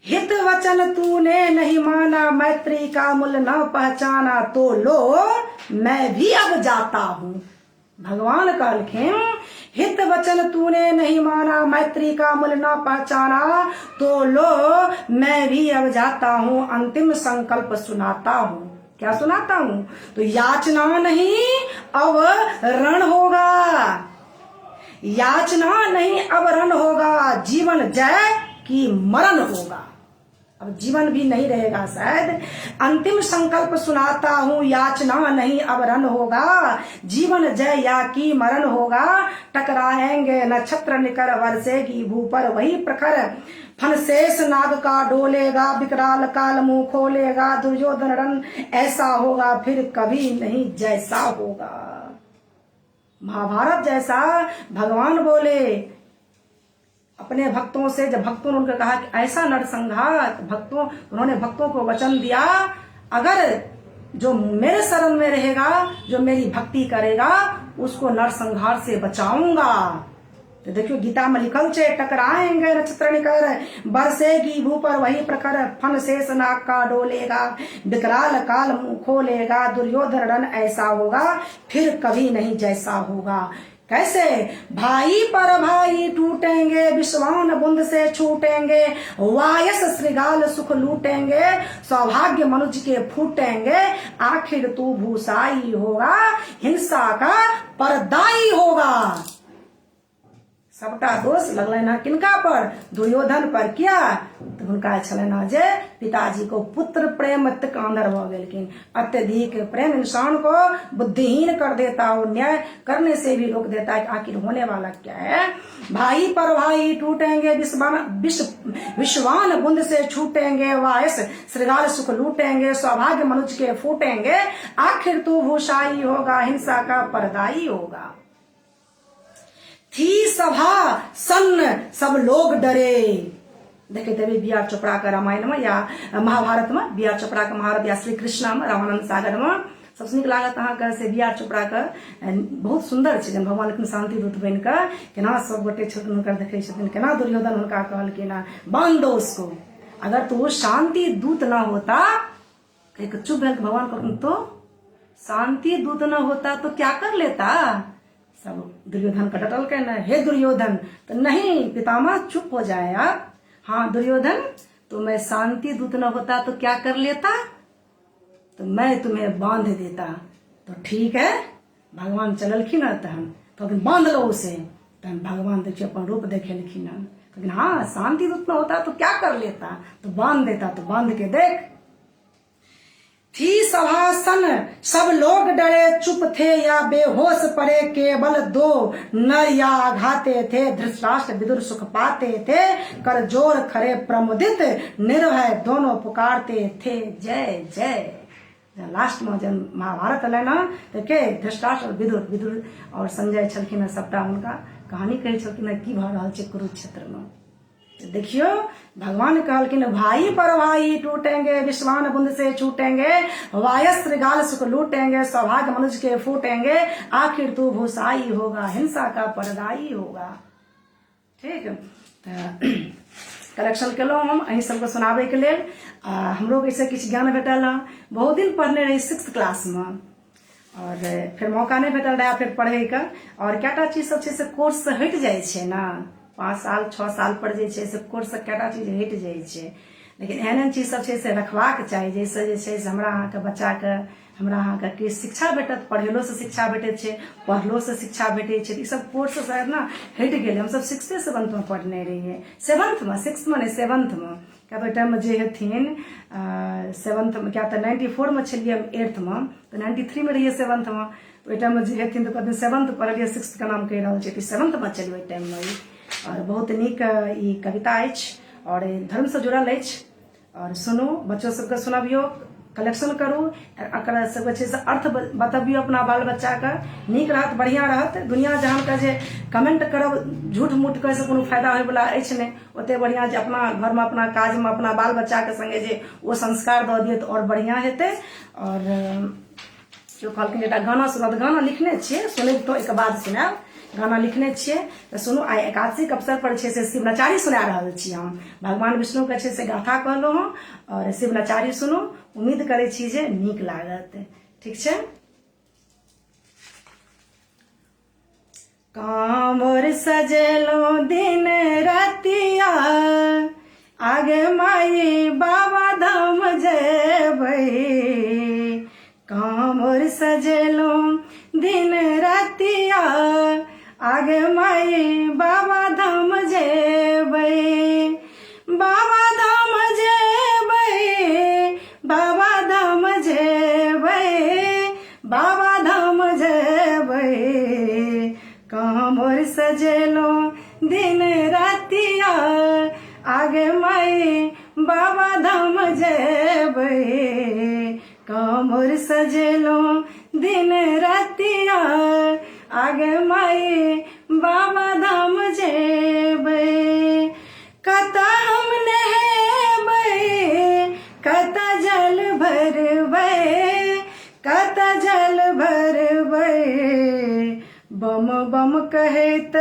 हित वचन तूने नहीं माना, मैत्री का मूल्य न पहचाना, तो लो मैं भी अब जाता हूँ। भगवान कहलखिन हित वचन तूने नहीं माना, मैत्री का मूल्य न पहचाना, तो लो मैं भी अब जाता हूँ। अंतिम संकल्प सुनाता हूँ। क्या सुनाता हूँ? तो याचना नहीं अब रण होगा। याचना नहीं अब रन होगा, जीवन जय की मरण होगा। अब जीवन भी नहीं रहेगा शायद। अंतिम संकल्प सुनाता हूँ, याचना नहीं अब रन होगा, जीवन जय या की मरण होगा। टकराएंगे नक्षत्र निकर, वर्षेगी भू पर वही प्रखर, फन शेष नाग का डोलेगा, विकराल काल मुंह खोलेगा। दुर्योधन रन ऐसा होगा, फिर कभी नहीं जैसा होगा। महाभारत जैसा भगवान बोले अपने भक्तों से, जब भक्तों ने उनको कहा कि ऐसा नरसंहार, उन्होंने भक्तों को वचन दिया, अगर जो मेरे शरण में रहेगा, जो मेरी भक्ति करेगा, उसको नरसंहार से बचाऊंगा। तो देखियो गीता में लिखल छे, टकराएंगे नक्षत्र निकर, बरसेगी भू पर वही प्रखर, फन शेष नाग का डोलेगा, विकराल काल मुंह खोलेगा। दुर्योधन रन ऐसा होगा, फिर कभी नहीं जैसा होगा। कैसे? भाई पर भाई टूटेंगे, विश्वान बुंद से छूटेंगे, वायस श्रृगाल सुख लूटेंगे, सौभाग्य मनुष्य के फूटेंगे। आखिर तू भूसाई होगा, हिंसा का परदाई होगा। सबटा दोष लगल ना किनका पर? दुर्योधन पर। किया? तो हुनका छलना जे पिताजी को पुत्र प्रेम कांधर भ गेलखिन। अत्यधिक प्रेम इंसान को बुद्धिहीन कर देता हो, न्याय करने से भी रोक देता है। आखिर होने वाला क्या है? भाई पर भाई टूटेंगे, विश्वान बुंद से छूटेंगे, वायस श्रृगाल सुख लूटेंगे, सौभाग्य मनुष्य के फूटेंगे। आखिर तू भूषाई होगा, हिंसा का परदाई होगा। थी सभा सन्न सब लोग डरे। देखे देवी बी आर चोपड़ा का रामायण में या महाभारत में, बी आर चोपड़ा का महाभारत या श्री कृष्ण में, रामानंद सागर में सबसे निक लागत अहाँ से बी आर चोपड़ा का बहुत सुंदर छै। भगवान लेकिन शांति दूत बन के केना सब गोटे छथिन हुनकर देखे छथिन, केना दुर्योधन हुनका कहलखिन बांध दो उसको। अगर तो शांति दूत ना होता, एक चुप भेल भगवान कहलखिन तो शांति दूत ना होता तो क्या कर लेता? सब दुर्योधन का डटल कहना, हे दुर्योधन, तो नहीं पितामह चुप हो जाए आप। हाँ दुर्योधन, तो मैं शांति दूत न होता तो क्या कर लेता? तो मैं तुम्हें बांध देता। तो ठीक है, भगवान चललखिन तहन तो बांध लो उसे। तहन भगवान देखिए अपन रूप देखेलखिन, लेकिन हाँ शांति दूत न होता तो क्या कर लेता? तो बांध देता। तो बांध के देख। थी सभासन सब लोग डरे, चुप थे या बेहोश पड़े, केवल दो नर या घाते थे, धृतराष्ट्र विदुर सुख पाते थे, कर जोर खरे प्रमुदित, निर्भय दोनों पुकारते थे जय जय। लास्ट में जब महाभारत अल ना, देखे धृतराष्ट्र विदुर और संजय छलखिन, सबटा हुनका कहानी कहे छलखिन की भ रहल छै कुरुक्षेत्र में। देखियो भगवान कहलखिन भाई पर भाई टूटेंगे, विश्वान बुंद से छूटेंगे, वायस श्रृगाल सुख लूटेंगे, सौभाग्य मनुष्य के फूटेंगे। आखिर तू भूसाई होगा, हिंसा का परदाई होगा। ठीक कलेक्शन केलहुँ हम अहीं सबके सुनाबे के लेल। हमरो ऐसे किछु ज्ञान भेटल हँ। बहुत दिन पढ़ने रही 6th क्लास में, और फिर मौका नहीं भेटल रहा फिर पढ़े के। और कएटा चीज सब छै से कोर्स से हटि जाइ छै ना, 5 साल 6 साल पर जे छै से कोर्स से कएटा चीज हटि जाइ छै। लेकिन एहन चीज सब छै से रखबाक चाही, जैसे जे छै से हमरा अहाँके बच्चाके हमरा अहाँके की शिक्षा भेटत, पढ़ेलो से शिक्षा भेटैत छै, पढ़लो से शिक्षा भेटै छै। ई सब कोर्स शायद ना हटि गेलै। हमसब 6th 7th में पढ़ने रहियै, 7th में, 6th में नहीं 7th में। क्या तो टाइम में जे हेथिन 7th में, क्या तो 94 में छलियै 8th में, तो 93 में रहियै 7th में। तो टाइम में जे हेथिन तो कहथिन 7th पढ़लियै, 6th का नाम कहि रहल छै, 7th में चलियै ओहि टाइम में। और बहुत नीक ई कविता अछि और धर्म से जुड़ल अछि। और सुनू, बच्चों सबके सुनबियो, कलेक्शन करू, एकर सबके छै से अर्थ बतबियो अपना बाल बच्चा के। नीक रहत, बढ़िया रहत। दुनिया जहान के जे कमेंट करब झूठ मूठ कहे से कोनो फायदा होय वाला अछि नहीं। ओते बढ़िया जे अपना घर में, अपना काज में, अपना बाल बच्चा के संगे जे ओ संस्कार दऽ दिए तो और बढ़िया हेतै। और केओ कहलखिन एकटा गाना सुनत, गाना लिखने छियै, सुनब तो एक बाद सुनाब। गाना लिखने छियै तो सुनू। आइ एकादशी के अवसर पर छै से शिव नचारी सुना रहल छी हम। भगवान विष्णु के छै से गाथा कहलहुँ हँ और शिव नचारी सुनू। उम्मीद करै छी जे नीक लागत। ठीक छै। कांवर सजेलो दिन रातिया, आगे माई बाबा धाम जेबै। कांवर सजेलो दिन रातिया, आगे माई बाबा धाम जेबै, बाबा धाम जेबै, बाबा धाम जेबै, बाबा धाम जेबै। कांवर सजेलो दिन रातिया, आगे माई बाबा धाम जेबै। कांवर सजेलो दिन रातिया, आगे माई बाबा धाम जेबै। कता हम नहेबै, कता जल भरबै, कता जल भरबै। बम बम कहत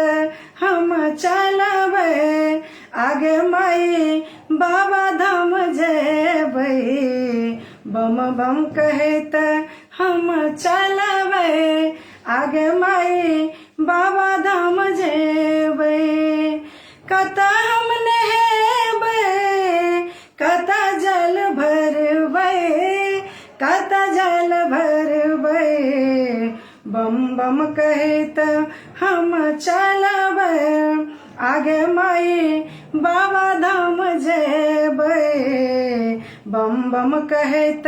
हम चलबै, आगे माई बाबा धाम जेबै। बम बम कहत हम चलबै, आगे माई बाबा धाम जेबै। कता हम नहेबै, कता जल भरबै, कता जल भरबै। बम बम कहत हम चलबै, आगे माई बाबा धाम जेबै। बम बम कहत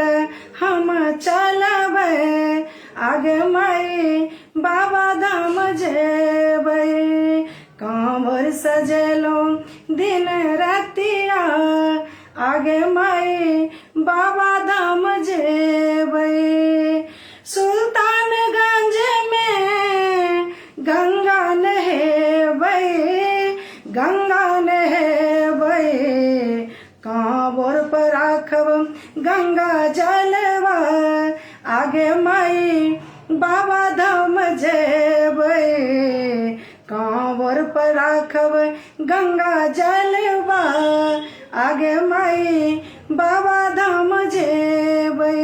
हम चलबै, आगे माई बाबा धाम जेबै। कांवर सजेलो दिन रातिया, आगे माई बाबा धाम जेबै। सुल्तानगंज में गंगा नहेबै, गंगा नहेबै। कांवर पर राखब गंगा जलवा, आगे माई बाबा धाम जेबै। कांवर पर राखब गंगा जलवा, आगे माई बाबा धाम जेबै।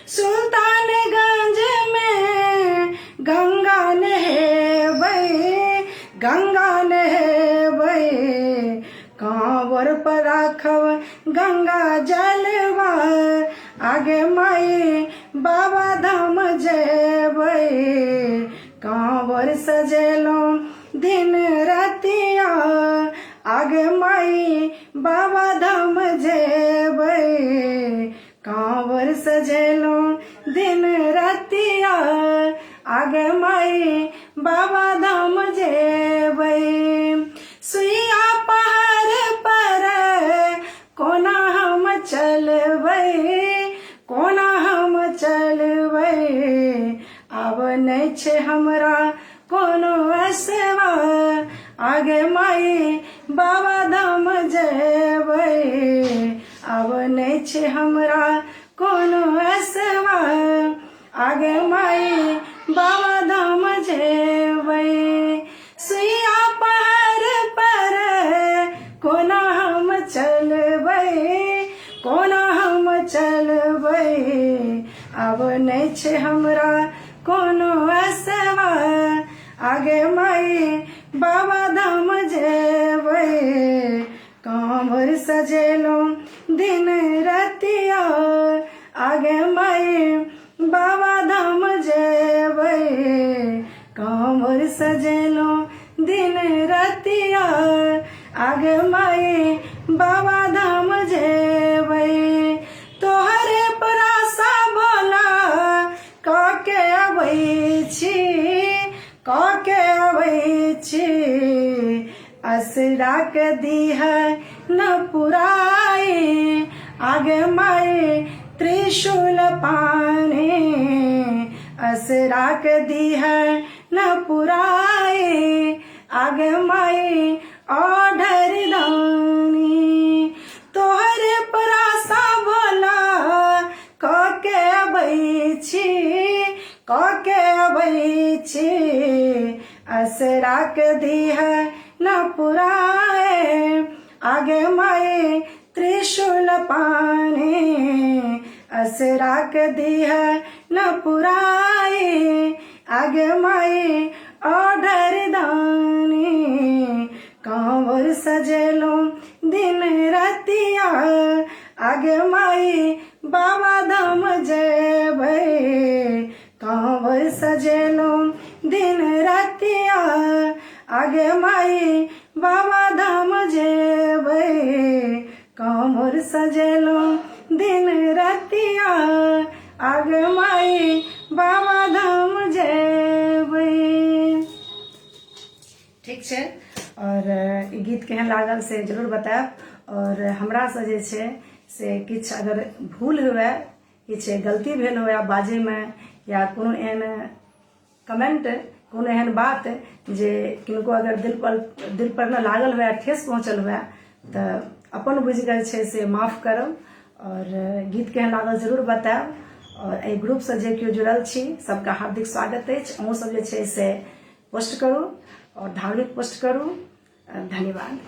सुल्तानगंज में गंगा नहेबै, गंगा नहेबै। कांवर पर राखब गंगा जलवा, आगे माई बाबा धाम जेबै। कांवर सजेलो दिन रातिया, आगे माई बाबा धाम जेबै। कांवर सजेलो दिन रातिया, आगे माई बाबा धाम जेबै। सुइया पहाड़ पर कोना हम चलबै, कोना हम चलबै। आब नहीं छे हमरा कोनो असवा, आगे माई बाबा धाम जेबै। आब नहीं छे हमरा कोनो असवा, आगे माई बाबा धाम जेबै। सुइया पहाड़ पर कोना हम चलबै, कोना हम चलबै। आब नहीं छे हमरा कोनो असवा, आगे माई बाबा धाम जेबै। कांवर सजेलो दिन रातिया, आगे माई बाबा धाम जेबै। कांवर सजेलो दिन रातिया, आगे माई बाबा धाम जेबै। तोहरे परासा भोला काके अबै छी, काके अबै छी। असरा के दीह न पुराई, आगे माई त्रिशूल पानी। असरा के दीह न पुराई, आगे माई ओढ़र दानी। तोहरे परासा भोला काके अबै छी, काके अबै छी। असरा के दीह न पुराए, आगे माई त्रिशूल पानी। असरा के दीह न पुराए, आगे माई ओढ़र दानी। कांवर सजेलो दिन रातिया, आगे माई बाबा धाम जेबै। कांवर सजेलो दिन रातिया, आगे माई बाबा धाम जेबै कामर सजेलो दिन रातिया आगे माई बाबा धाम जेबै। ठीक छै, और ई गीत केहन लागल से जरूर बतायब। और हमरा से जे छै से किछु अगर भूल हुए, किछु गलती भेल हुए बाजे में, या कोनो एहन कमेंट, कोनो एहन बात जे किनको अगर दिल पर न लागल हुए, ठेस पहुँचल हुए, तऽ अपन बुझि कऽ छै से माफ करब। और गीत केहन लागल जरूर बतायब। और एहि ग्रुप से जे केओ जुड़ल छी सबका हार्दिक स्वागत अछि। अहूँ सब जे छै से पोस्ट करू और धार्मिक पोस्ट करू। धन्यवाद।